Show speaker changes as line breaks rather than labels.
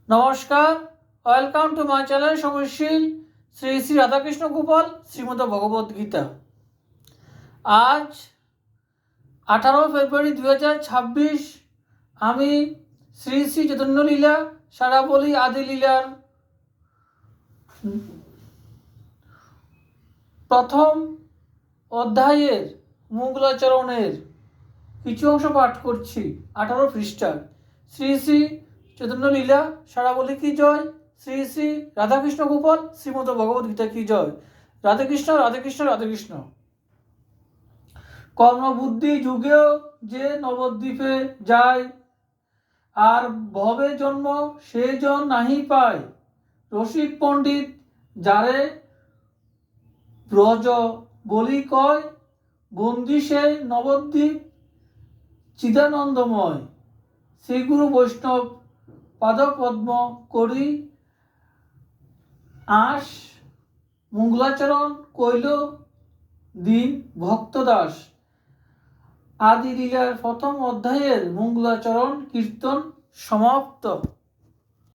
নমস্কার, welcome to my channel Samarshil Shri Shri Radhakrishna Gopal Shrimad Bhagavad Gita. আজ 18 ফেব্রুয়ারি 2026 আমি শ্রী শ্রী চৈতন্য লীলা সারাবলী আদি লীলার প্রথম অধ্যায়ের মঙ্গলাচরণের কিছু অংশ পাঠ করছি। 18 পৃষ্ঠার। শ্রী শ্রী চৈতন্য লীলা সারাবলী কি জয়, শ্রী শ্রী রাধাকৃষ্ণ গোপাল শ্রীমদ ভগবদ গীতা কি জয়। রাধে কৃষ্ণ, রাধে কৃষ্ণ, রাধে কৃষ্ণ। কর্মবুদ্ধি যুগেও যে নবদ্বীপে যায়, আর ভবে জন্ম সে জন নাহি পায়। রসিক পণ্ডিত যারে ব্রজ বলি কয়, বন্দি সে নবদ্বীপ চিদানন্দময়। শ্রীগুরু বৈষ্ণব পাদপদ্ম করি আশ, মঙ্গলাচরণ কইল দিন ভক্তদাস। আদি লীলার প্রথম অধ্যায়ের মঙ্গলাচরণ কীর্তন সমাপ্ত।